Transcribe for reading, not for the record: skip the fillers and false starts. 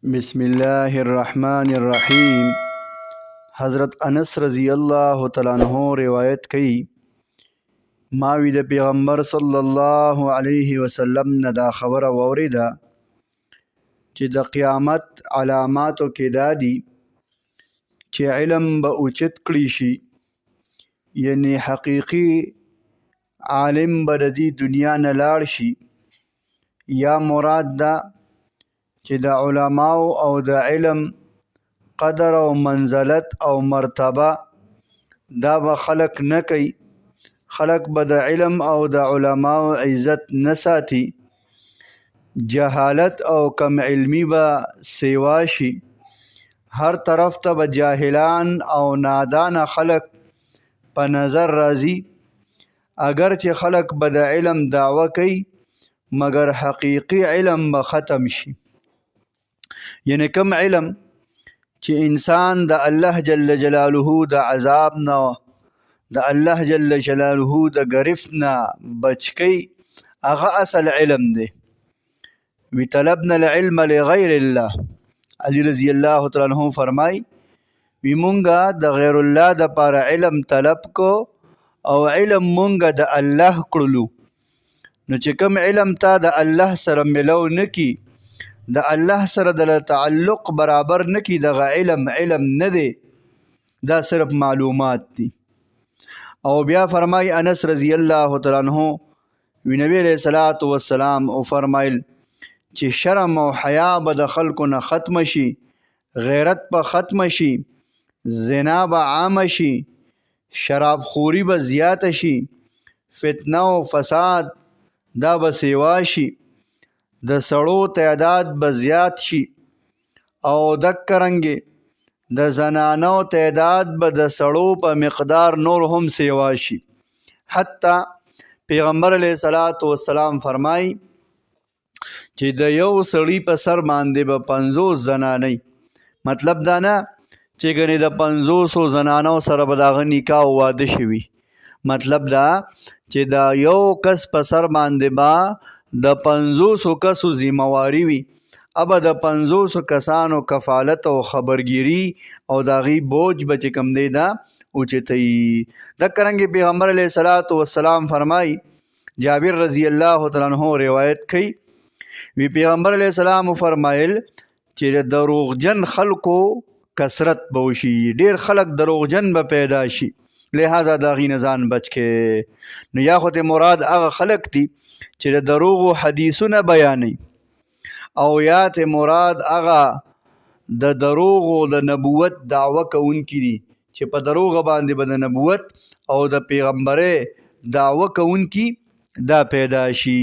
بسم الله الرحمن الرحیم. حضرت انس رضی اللہ تعالیٰ عنہ روایت کئی ماوی د پیغمبر صلی الله علیه وسلم نه دا خبره واوریده چې د قیامت علاماتو کې دا دي چې علم به اوچت کړي شي، یعنی حقیقی عالم به د دې دنیا نه لاړ شي، یا مراد دا چې د علماو او د علم قدر او منزلت او مرتبه دا به خلق نه کوي. خلق به د علم او د علماو عزت نه ساتي، جهالت او کم علمی به سیوا شي، هر طرف ته به جاهلان او نادان خلق په نظر راځي. اگر چې خلق به د علم دعوه کوي مگر حقیقی علم به ختم شي، یعنی کم علم چې انسان د الله جل جلاله د عذاب نه، د الله جل جلاله د گرفت نه بچ کوي، هغه اصل علم دی. وی طلبنا العلم لغیر الله. علی رضی الله تعالی عنہ فرمای وی مونږه د غیر الله د پاره علم طلب کو او علم مونږه د الله کړلو. نو چې کوم علم تا د الله سره ملو نکی، د الله سره د تعلق برابر نکی، دغه علم نه دی، دا صرف معلومات دي. او بیا فرمای انس رضی الله تعالی عنہ وی نبی علیہ الصلوۃ والسلام او فرمایل چې شرم او حیا به د خلکو نه ختم شي، غیرت به ختم شي، زنا به عام شي، شراب خوری به زیات شي، فتنه او فساد دا به سیوا شي، د سړو تعداد به زیات شي، او دکرنګې د زنانو تعداد به د سړو په مقدار نور هم سیوا شي. حتی پیغمبر علیه الصلاۃ والسلام فرمای چې د یو سړي په سر باندې به 50 زنانې، مطلب دا نه چې ګنې د 500 زنانو سره به د هغه نکاح او واده شوي، مطلب دا چې دا یو کس په سر باندې به د 500 کسو ذمہواری وي، اب د 500 کسانو کفالت او خبرگیری او داغي بوج بچ کم دی دا اوچتئی. دکرنګ پیغمبر علیہ الصلوۃ والسلام فرمای، جابر رضی اللہ تعالی عنہ روایت کئی وی پیغمبر علیہ السلام فرمایل چې دروغجن خلقو کثرت بوشي، ډیر خلق دروغجن به پیدا شي، لہذا داغي نزان بچ کې. نو یا خو ته مراد هغه خلق دي چې د دروغ او حدیثونه بیانوي، او یا ته مراد هغه د دروغ او د نبوت دعوه کوونکي دي چې په دروغ باندې به د نبوت او د پیغمبره دعوه کوونکي دا پیدا شي.